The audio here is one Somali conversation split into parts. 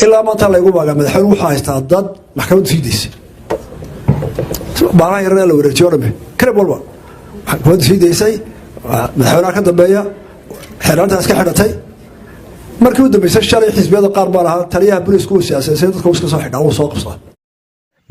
إلا ما طلع يقول بقى مدحون وحايست ضد محكمة سيديس بقى يرنا لو رجعوا به كرب والله محكمة سيديسي مدحون كذا بيا حرانتها اسك حرتي markii uu dambeysay shalay xisbiyada qaar baa lahaa taliyaha booliisku siyaasadeed dadka uu iska soo xidhaa oo soo qabsada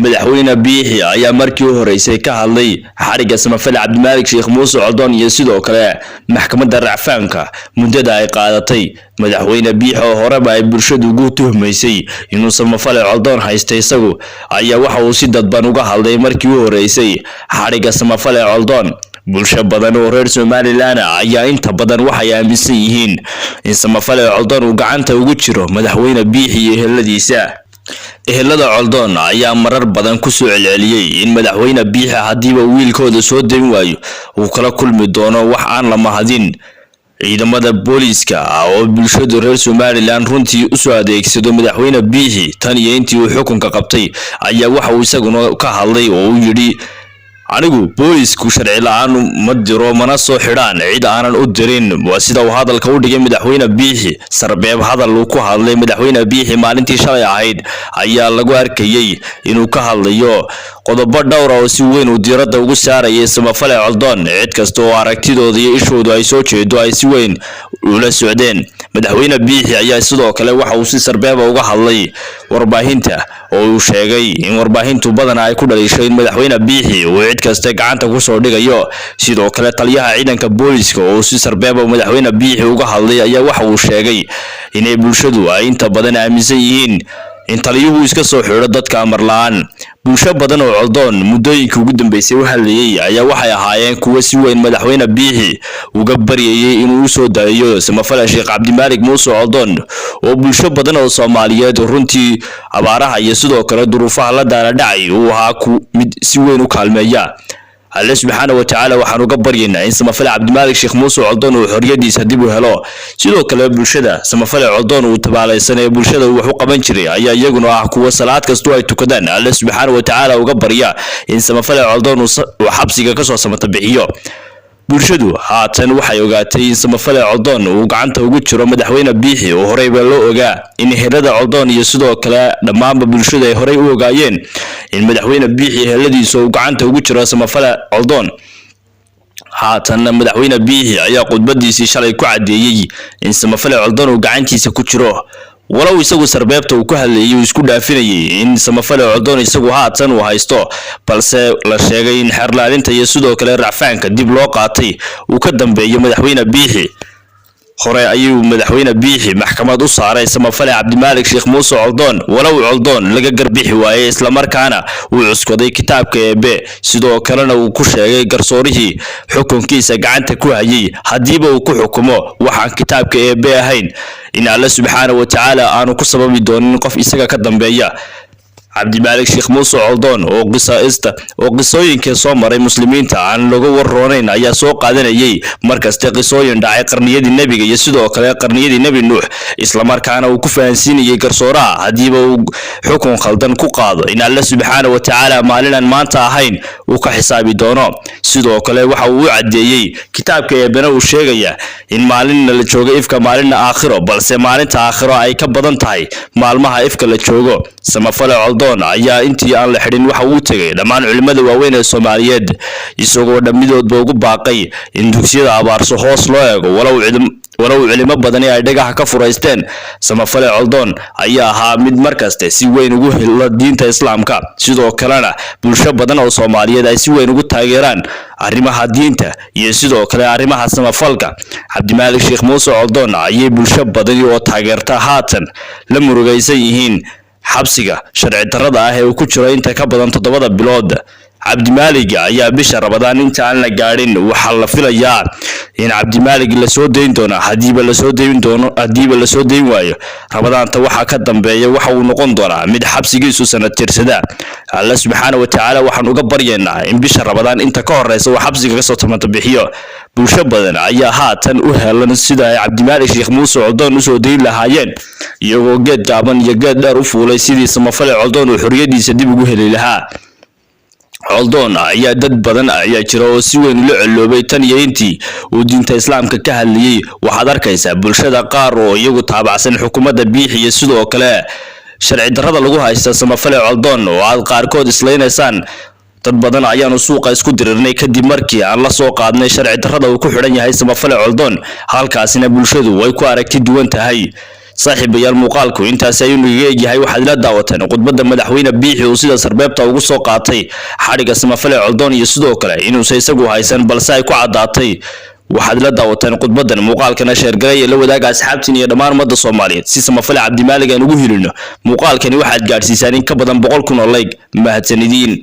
madaxweyne biixi ayaa markii u horeysay ka hadlay xariga samafal Cabdimaalik Sheekh Muuse Coldoon iyo sidoo kale maxkamadda racfaanka muddada ay qaadatay madaxweyne biixi oo horeba ay bulshadu ugu tuhmaysay inuu samafal Coldoon haystay isagu ayaa waxa uu si dadban uga hadlay markii u horeysay xariga samafal Coldoon bulsho badan oo reer Somaliland ayaa inta badan waxay aaminsan yihiin in samafal Coldoon uu gacanta ugu jiro madaxweyne biixi iyo ehelada Coldoon ayaa marar badan ku soo celceliyay in madaxweyne biixi hadiiba wiilkooda soo deyn waayo uu kala kulmi doono wax aan la mahadin ciidamada booliiska oo bulshada reer Somaliland runtii u soo adeegsado madaxweyne biixi tan iyo intii uu xukunka qabtay ayaa waxa uu isaguna ka hadlay oo uu yiri anigu booliisku sharci la'aan ma diro mana soo xidhaan cid aanan u dirin waa sida uu hadalka u dhigay madaxweyne biixi sarbeeb hadal uu ku hadlay madaxweyne biixi maalintii shalay ahayd ayaa lagu arkayay inuu ka hadlayo qodobo dhowr ah oo si weyn u diiradda ugu saarayay samafal Coldoon cid kasta oo aragtidooda iyo ishoodu ay soo jeedo ay si weyn ula socdeen madaxweyne biixi ayaa sidoo kale waxa uu si sarbeeb uga hadlay warbaahinta oo uu sheegay in warbaahintu badan ay ku dhalishay in madaxweyne biixi uu cid kasta gacanta ku soo dhigayo sidoo kale taliyaha ciidanka booliiska oo si sarbeeb madaxweyne biixi uga hadlay ayaa waxa uu sheegay in bulshadu ay inta badan aaminsan yihiin in taliyuhu iska soo xiro dadka amar la'aan bulsho badan oo Coldoon muddooyinkii ugu dambeysay u hadlayay ayaa waxay ahaayeen kuwa si weyn madaxweyne biixi uga bariyay inuu soo daayo samafal Sheekh Cabdimaalik Muuse Coldoon oo bulsho badan oo Soomaaliyeed runtii abaaraha iyo sidoo kale duruufaha la dhacay uu ahaa mid si weyn u kaalmeeya Allah subhanahu wa ta'ala waxaan uga baryaynaa in samafal Cabdimaalik Sheekh Muuse Coldoon uu xoriyadiisa dib u helo sidoo kale bulshada samafal Coldoon uu tabaalaysanay bulshada wax u qaban jiray ayaa iyaguna ah kuwa salaad kasto ay tukadaan Allah subhanahu wa ta'ala uga barya in samafal Coldoon uu xabsiga ka soo samata bixiyo bulshadu haatan waxay ogaatay in samafal Coldoon uu gacanta ugu jiro madaxweyne biixi oo horey baa loo ogaa in ehelada Coldoon iyo sidoo kale dhammaan bulshada ay horey u ogaayeen in madaxweyne biixi eheladiisa uu gacanta ugu jiro samafal Coldoon haatan madaxweyne biixi ayaa qodbadiisii shalay ku cadeeyay in samafal Coldoon uu gacantiisa ku jiro walaw isagu sarbeebta uu ku hadlayay isku dhaafinayay in samafal Coldoon isagu haatan uu haysto balse la sheegay in xirlaalinta iyo sidoo kale racfaanka dib loo qaatay uu ka dambeeyo madaxweyne biixi hore ayuu madaxweyne biixi maxkamad u saaray samafal Cabdimaalik Sheekh Muuse Coldoon walaw Coldoon laga garbixi waayay isla markaana uu cuskaday kitaabka eebe sidoo kalena uu ku sheegay garsoorihii xukunkiisa gacanta ku hayay hadiiba uu ku xukumo waxaan kitaabka eebe ahayn in Allah subhanahu wa ta'ala aanu ku sababi doonin qof isaga ka dambeeya Cabdimaalik Sheekh Muuse Coldoon oo qisooyinka soo maray muslimiinta aan laga warroonayn ayaa soo qaadanayay markasta qisooyin dhacay qarniyadii nabiga iyo sidoo kale qarniyadii nabi nuux isla markaana uu ku fahansiinayay garsooraha hadiiba uu xukun khaldan ku qaado in Allah subhanahu wa ta'ala maalinan maanta ahayn uu ka xisaabi doono sidoo kale waxa uu cadeeyay kitaabka eebena uu sheegaya in maalinna la joogo ifka maalinna aakhiro balse maalinta aakhiro ay ka badan tahay maalmaha ifka la joogo samafal Coldoon ayaa intii aan la xidhin waxa uu tagay dhammaan culimada waaweyn ee Soomaaliyeed isagoo dhamidoodba ugu baaqay in dugsiyada abaarso hoos loo eego walaw culimo badan ay dhagaha ka furaysteen samafal Coldoon ayaa ahaa mid markaste si weyn ugu helo diinta islaamka sidoo kalena bulsho badan oo Soomaaliyeed ay si weyn ugu taageeraan arrimaha diinta iyo sidoo kale arrimaha samafalka Cabdimaalik Sheekh Muuse Coldoon ayay bulsho badan oo taageerta haatan la murugaysan yihiin xabsiga sharci darrada ah ee uu ku jiro inta ka badan 7 bilood Cabdimaalik ayaa bisha Ramadaan inta aan la gaarin waxa la filayaa in Cabdimaalik la soo deyn doono hadiiba la soo deyn waayo Ramadaanta waxa ka dambeeya waxa uu noqon doonaa mid xabsigiisu sanad tirsada Allah subhanahu wa ta'ala waxaan uga baryaynaa in bisha Ramadaan inta ka horeysa uu xabsiga ka soo tamata bixiyo bulsho badan ayaa haatan u helan sida ay Cabdimaalik Sheekh Muuse Coldoon u soo deyn lahaayeen iyagoo geed gaaban iyo geed dheer u fuulay sidii samafal Coldoon uu xoriyadiisa dib ugu heli lahaa Coldoon ayaa dad badan ayaa jira oo si weyn loo celoobay tan iyo intii uu diinta islaamka ka hadlayay waxaad arkaysaa bulshada qaar oo iyagu taabacsan xukuumadda biixi iyo sidoo kale sharci darrada lagu haysta samafale coldoon oo aad qaarkood islaynaysaan dad badan ayaanu suuqa isku dirirnay kadib markii aan la soo qaadnay sharci darrada uu ku xidhan yahay samafale coldoon halkaasina bulshadu way ku aragti duwan tahay saaxiibayaal muuqaalku intaas ayuu naga eegyahay waxaad la daawateen khudbadda madaxweyne biixi uu sida sarbeebta ugu soo qaatay xadhiga samafale coldoon iyo sidoo kale inuusan isagu haysan balse ay ku caddaatay waxaad la daawateen khudbadan muuqaalkana sheergalay ee la wadaaga asxaabtiin iyo dhammaan ummadda Soomaaliyeed si samafale Cabdimaalig aan ugu helino muuqaalkani waxaad gaarsiisaan in ka badan 100,000 oo like mahadsanidin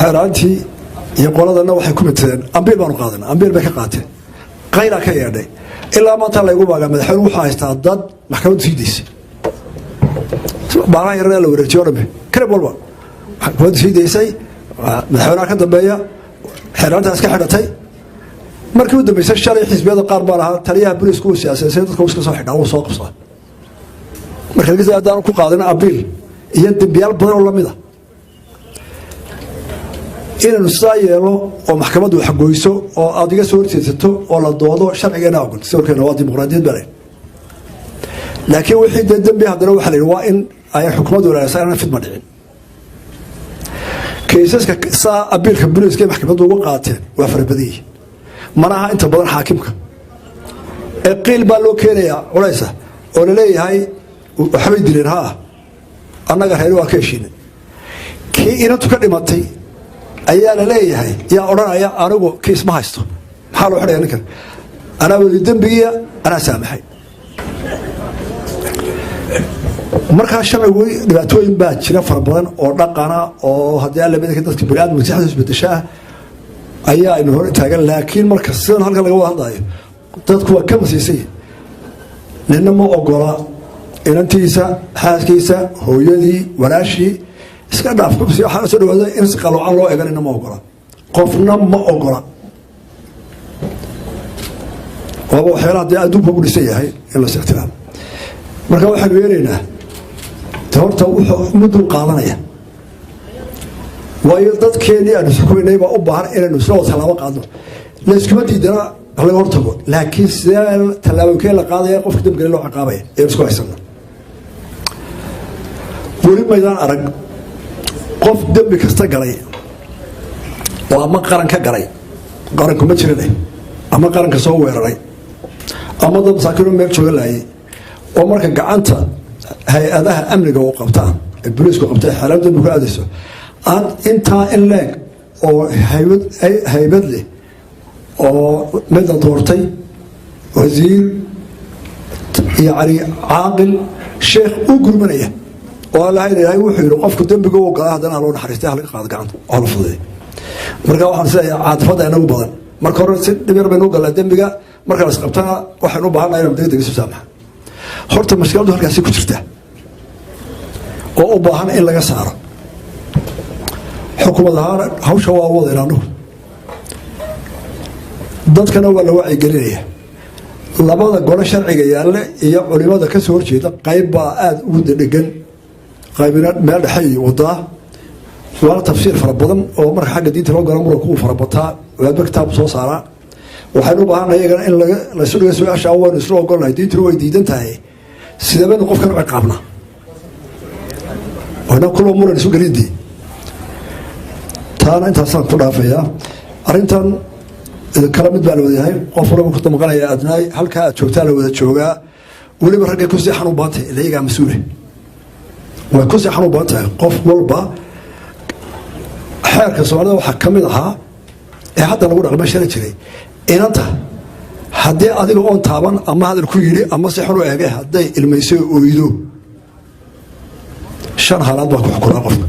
xaraantii iyo qoladana waxay ku miteen ambiil baan qaadanaa ambiil bay ka qaateen qayla ka yeedhay ilaa maanta la igu baaga madaxweyne wuxuu haystaa dad maxkamadda siideysay baaraha yarana la wareejiyo dhabe kale walba maxkamadda siideysay madaxweynaha ka dambeeya xeeraantaas ka xidhatay markii uu dambeysay shalay xisbiyada qaar baa lahaa taliyaha booliisku uu siyaasadeed dadka iska soo xidhaa uu soo qabsaday marka laga hadaan ku qaadana ambiil iyo dambiyaal badan oo lamid ah inaynu sidaa yeelo oo maxkamaddu wax goyso oo aad iga soo horjeedsato oo la doodo sharcigeena ogol sawirkeena waa dimuqraadiyad bale laakiin wixii dambi haddana waxa la yidhi waa in ay xukuumaddu ilaalisa inaan fidma dhicin kaysaska saa abiilka booliiska maxkamaddu uga qaateen waa farabadiyey mana aha inta badan xaakimka ee qiil baa loo keenayaa culaysa oo la leeyahay waxbay dileen haa annaga reer waa ka heshiinay kii inantu ka dhimatay ayaa la leeyahay yaa odhanaya anigu kiis ma haysto maxaa loo xidhaya ninkan anaa weli dembigiya anaa saamaxay markaa sharcigu dhibaatooyin baa jira fara badan oo dhaqana oo haddii alla midka dadka bini'aadamka maskaxda isbedesha ah ayaa aynu hor taagan laakiin marka sidan halkan laga wada hadlayo dadku waa ka masiisay ninna ma ogola inantiisa xaaskiisa hooyadii walaashii iska dhaaf waxaa soo dhawaada in si qaloocan loo eeganina ma ogola qofna ma ogola waaba waxyaalaha dee adduunka ugu dhisan yahay in la sixtiraam marka waxaanu yeelaynaa horta wuxuu mudduu qaadanaya waayo dadkeenii aanu xukumaynay baa u baahan inaynu isla wada tallaabo qaadno layskuma diidana laga hortago laakiin sidee tallaabooyinkee la qaadaya qofka dambigale loo ciqaabaya aynu isku haysano weli maydaan arag qof dembi kasta galay oo ama qaran ka galay qaranku ma jirin ama qaranka soo weeraray ama dad masaakiinoo meel jooga laayay oo marka gacanta hay-adaha amniga oo qabtaan ee booliisku qabtay xeelad dembi ku aadayso aan intaa in leeg oo haybad leh oo midda doortay wasiir yacni caaqil sheekh u gurmanaya oo Allah ilaahay wuxuu yiri qofku dambiga uu galay hadana loo naxariistay halka qaad gacanta oo la fuday marka waxaan sidaa caadfada inagu badan marka hore si dhibir baynu galay dambiga marka la qabtana waxaan u baahanahay inaan degdeg isu saamaxo horta mashkiladu halkaas ku jirta oo u baahan in laga saaro xukuumadda hawsha waa wadaynaanu dadkana waa la wacyi gelinaya labada gole sharciga yaalla iyo culimada ka soo horjeeda qayb baa aad ugu dhegan qaybina meel dhexe wadaa waa tafsiir fara badan oo marka xagga diinta loo galo muranku uu fara bataa wadaadba kitaab soo saaraa waxaynu u baahannahay iyagana in la isu dhiga su-aasha waynu isla ogolnahay diintuna way diidan tahay sidee baynu qofkan u ciqaabnaa wana kuloo muran isu gelindii taana intaasaan ku dhaafayaa arrintan kala mid baa la wadayahay qof walba ku damqanaya adnaay halkaa aad joogtaa la wada joogaa weliba raggay ku seexan u baantay ila iyagaa mas-uule way ku seexan u baahan tahay qof walba xeerka soomaalida waxaa ka mid ahaa ee hadda lagu dhaqma shari jiray inanta haddii adiga oon taaban ama hadal ku yidhi ama si xun u eegay hadday ilmaysay oydo 5 halaad baa ku xukunaa qofka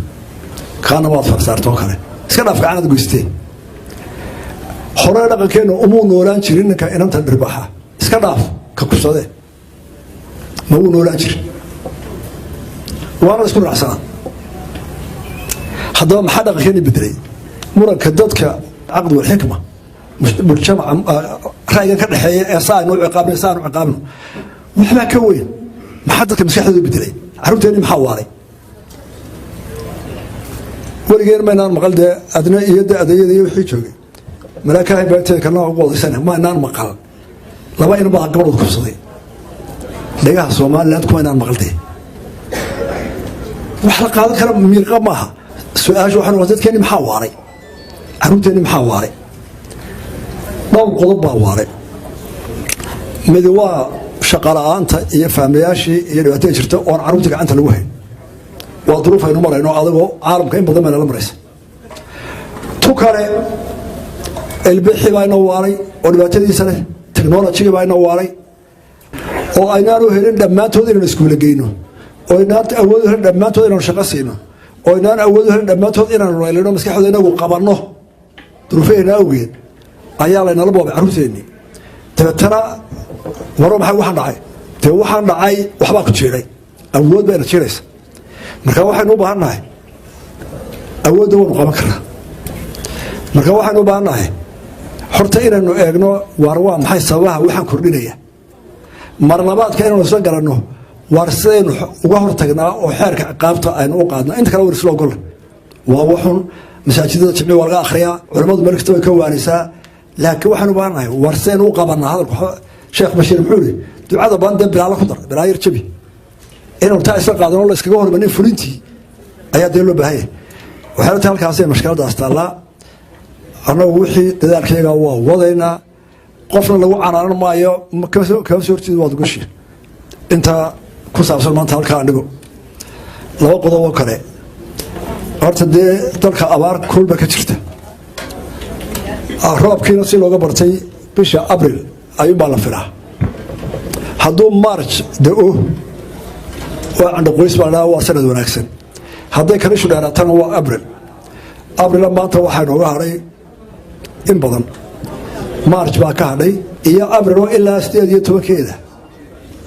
kaana waad farsaartoo kale iska dhaaf gacanad goysteen hore dhaqankeena umuu noolaan jirin ninka inanta dhirbaxa iska dhaaf ka kubsadee ma uu noolaan jirin waana isku raacsanaa haddaba maxaa dhaqankeeni bedelay muranka dadka caqdi walxikma mujtamaca ra'yigan ka dhexeeya ee saa aynu ciqaabno saa aynu ciqaabno waxbaa ka weyn maxaa dadka maskaxdooda bedelay carruurteeni maxaa waaray weligeen maynaan maqal dee adna iyo de adayada iyo wixii joogay malaakahay baagteeda kalna ugu wadaysana maynaan maqal laba in baa gabadhood kubsaday dhagaha Soomaaliland kuma inaan maqaltay wax la qaadan kara miirqa maaha su-aashu waxaa noqotay dadkeenni maxaa waaray carruurteenni maxaa waaray dhowr qodob baa waaray mid waa shaqa la'aanta iyo faamilayaashii iyo dhibaatada jirta oon carruurtii gacanta lagu hayn waa duruuf aynu marayno adigoo caalamka in badan baa nala maraysa tu kale ilbixii baa inoo waaray oo dhibaatadiisa leh technology baa inoo waaray oo aynaanu helin dhammaantood inaan iskuula geyno oo aynaan awood u helin dhammaantood inaanu shaqo siino oo aynaan awood u helin dhammaantood inaanu raylino maskaxdooda inagu qabanno duruufeena awgeed ayaa laynala boobay carruurteennii dabeetana waro maxay waxaan dhacay dee waxaan dhacay waxbaa ku jiiday awood bayna jiiraysa marka waxaynu u baahan nahay awoodda waynu qaban karnaa marka waxaynu u baahan nahay horta inaynu eegno waar waa maxay sababaha waxaan kordhinaya mar labaadka inaynu isla garanno waar sidaynu uga hortagnaa oo xeerka ciqaabta aynu u qaadna inta kale war isla ogolla waa waxun masaajidada jimci waa laga akhriyaa culammadu meel kasta way ka waanaysaa laakiin waxaynu u baahan nahay waar sidaynu u qabanaa hadalku sheekh bashiir muxuu yidhi ducada badan dee bilaala ku dar bilaa yar jabi inaynu taa isla qaadano la iskaga hormanin fulintii ayaa dee loo baahan yahay waxay la tahay halkaasay mashkiladdaas taallaa annagu wixii dadaalkayaga waa wadaynaa qofna lagu canaanan maayo kama soo horjeed waad ugashi intaa ku saabsan maanta halkaa andhigo laba qodob oo kale horta dee dalka abaar kulba ka jirta roobkiina si looga bartay bisha abril ayuunbaa la filaa hadduu march da-o waa candhaqoys baa dhaa waa sanad wanaagsan hadday kanishu dheeraatana waa abrila maanta waxaa nooga hadhay in badan march baa ka hadhay iyo abrilo ilaa 18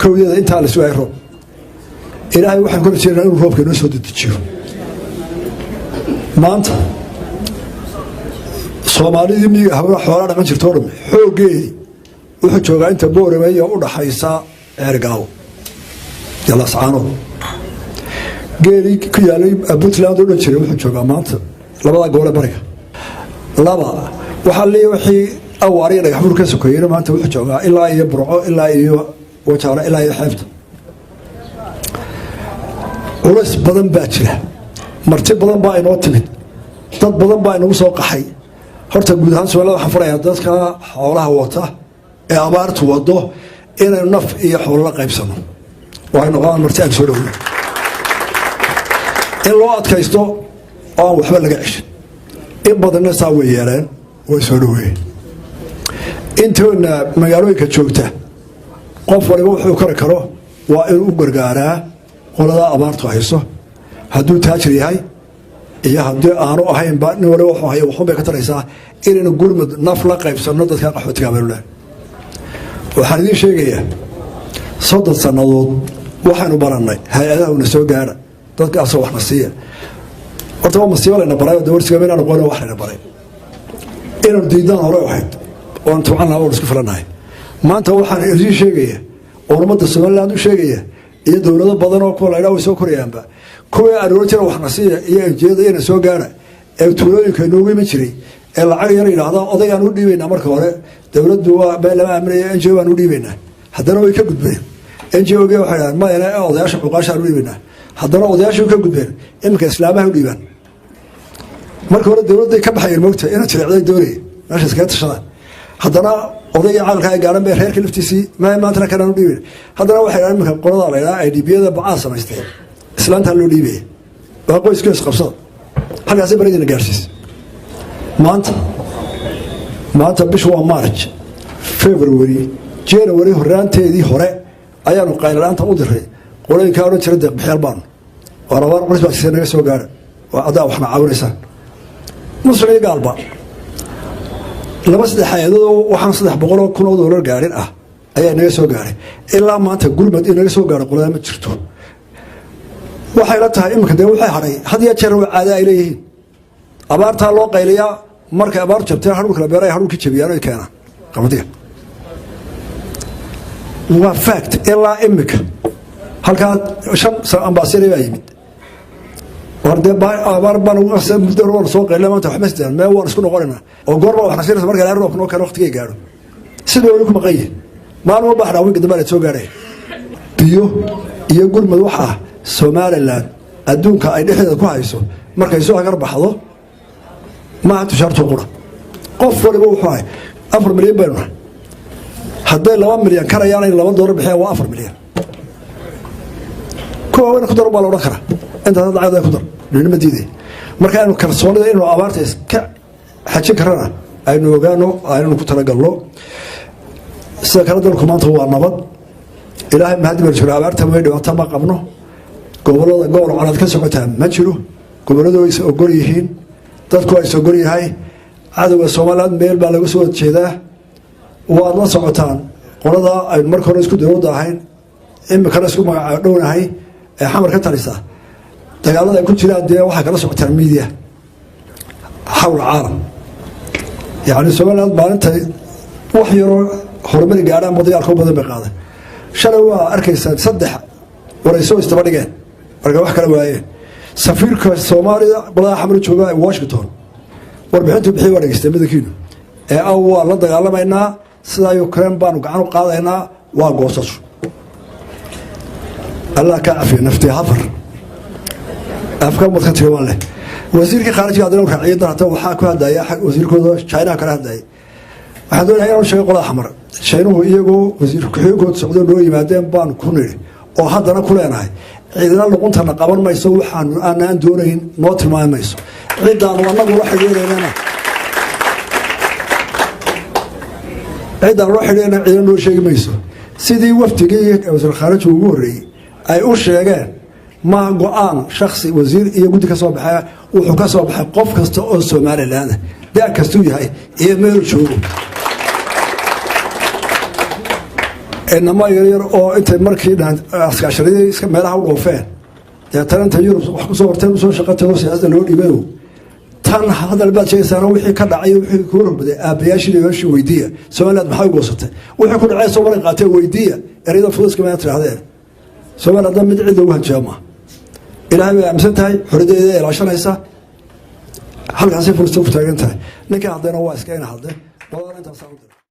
kowdeeda intaa la sugay roob ilaahay waxaan ku rajaynaynaa inuu roobka inoo soo dedejiyo maanta soomaalidii miyiga hawla xoolaa dhaqan jirta oo dhami xooggeedii wuxuu joogaa inta boorame iyo u dhaxaysa ceergaawo iyo lascaanood geelii ku yaalay puntland oo dhan jiray wuxuu joogaa maanta labada gobole bariga laba waxaa leeyahay wixii awaariya dhagaxbuur ka sokeeyeyna maanta wuxuu joogaa ilaa iyo burco ilaa iyo wajaale ilaa iyo xeebta culays badan baa jira marti badan baa inoo timid dad badan baa inagu soo qaxay horta guud ahaan soomaalida waxaan farayaa dadka xoolaha wata ee abaartu wado inaynu naf iyo xoolo la qaybsano waxay noqdaan marti aan soo dhowna in loo adkaysto oo aan waxba laga ceshin in badanna saa way yeeleen way soo dhoweeyeen intoona magaalooyinka joogta qof waliba wuxuu kari karo waa inuu u gargaaraa qoladaa abaartu hayso hadduu taajir yahay iyo haddii aanu ahaynba nin waliba wuxuu haya waxun bay ka taraysaa inaynu gurmud naf la qaybsanno dadka qaxootiga abeelulaan waxaan idiin sheegayaa 30 sannadood waxaynu barannay hay-adaha una soo gaara dadkaasoo waxna siiya horta waa masiibo layna baray oo dawarsiga inaan aqoon wax layna baray inaynu diidaan hore ahayd oon tabcan lahaa oon isku filanahay maanta waxaan idiin sheegaya oo ummadda Soomaaliland u sheegaya iyo dowlado badan oo kuwa laydhaa way soo korayaanba kuwii aan oran jiray waxna siiya iyo ujeedada inay soo gaara ee tuulooyinka inoogu iman jiray ee lacag yar yidhaahda odaygaan u dhiibaynaa marka hore dowladdu waa been lama aaminaya NGO baan u dhiibaynaa haddana way ka gudbeen NGO-ga waxay dhahaan mayana odayaasha xuquuqaashaan u dhiibaynaa haddana odayaashii ka gudbeen iminka islaamaha u dhiibaan marka hore dowladday ka baxayeen moogta inay jireecday doonayay meesha iskaga tashadaan haddana odayga caalamka ay gaadhan bay reerka laftiisii maantana kanaan u dhiibayn haddana waxay dhahaan iminka qolada la ydhaha IDB-yada bacaa samaysteen islaantaa loo dhiibaya waa qoyskiis qabsada halkaasay baradina gaarsiis maanta bishu waa march february january horaanteedii hore ayaanu qayladhaanta u diray qolooyinkaa odhan jira deeqbixyaal baanu waa rabaan qolis baa siisa naga soo gaara waa addaa waxna caawinaysaan muslim iyo gaalba 2-3 hay-adadoo waxaan 300,000 oo doolar gaarin ah ayaa naga soo gaaray ilaa maanta gurmad in naga soo gaaro qolada ma jirto waxay la tahay iminka dee waxay hadhay had iyo jeer waa caada ay leeyihiin abaartaa loo qayliyaa markay abaar jabteen hadhuulka la beeray hadhuulkii jabiyaan ay keenaan qabadiga waa fact ilaa iminka halkaa 5 ambaasade baa yimid wardee abaar baan muddo roon soo qaylay maanta wax masdaan mee waan isku noqonaynaa oo goorma wax nasiirta marka la roobka noo kale waqtigay gaadho sidoo wali ku maqaye maalmo baxna wiilka dambe soo gaaray biyo iyo gurmad waxa Somaliland adduunka ay dhexdeeda ku hayso markay soo hagar baxdo maaha tushaartu qura qof waliba wuxuu ahay 4 milyan baynu nahay hadday 2 milyan karayaan in $2 bixiyaan waa 4 milyan kuwa ku dar baa la odhan karaa intaas lacagda ku dar dhinaca diiday marka aynu kalsoonida inuu abaarta iska xajin karana aynu ogaano aynu ku talagalno sida kala dalku maanta waa nabad ilaahay mahad baa jira abaarta way dhawata ma qabno gobolada gobol calaad ka socotaan ma jiro goboladu ay soo gor yihiin dadku ay soo gor yahay cadawga Soomaaliland meel baa lagu soo jeedaa waa la socotaan qolada ay markii hore isku dawladda ahayn imika la isku magacaabo dhownahay ee xamar ka talisa dagaalada ay ku jiraan dee waxa kala socotaan media حول العالم يعني Soomaaliland maalinta wax yar horumar gaaraan mudayaalka badan bay qaaday shalay waa arkaysan 3 warayso istaba dhigeen marka wax kala waayeen safiirka Soomaaliya badaha xamar jooga ee Washington warbixintu bixiyay wareegistay madaxiinu ee waa la dagaalamayna sida Ukraine baanu gacan u qaadaynaa waa goosasho Allah ka afiyo naftii hafar afka mudxatiga wale wasiirka khaarijiga dalka raaciyada hata waxa ku hadaya wasiirkooda China kala hadlay waxa doonayay inuu sheego qolada xamar China iyagoo wasiirku xigooda socdo loo yimaadeen baan ku niri oo haddana ku leenahay ciidana luqunta qaban mayso waxaan aanan doonayn noo tilmaamayso ciidan wanagu la xiriireynaa ciidan loo xiriireynaa ciidan loo sheegi mayso sidii waftigii wasiir khaarijiga ugu horeeyay ay u sheegeen ma go'aan shakhsi wasiir iyo guddi ka soo baxay wuxuu ka soo baxay qof kasta oo Soomaaliland daa kastuu yahay ee meel joogo inama yar oo intay markii dhan askaashaday iska meelaha u dhoofeen ee taranta Yurub wax ku soo horteen soo shaqatay siyaasadda loo dhibayo tan hadal baad sheegaysaa wixii ka dhacay wixii ku horbaday aabayaashii weeshi weydiiya Soomaaliland maxay goosatay wixii ku dhacay Soomaaliland qaatay weydiiya erayda fuduska ma tirahdeen Soomaaliland mid cid ugu hanjama ilaahay ay amsantahay xorideeda ay ilaashanaysa halkaas ay fursad u taagan tahay ninka hadana waa iska in hadle walaal inta saaxiib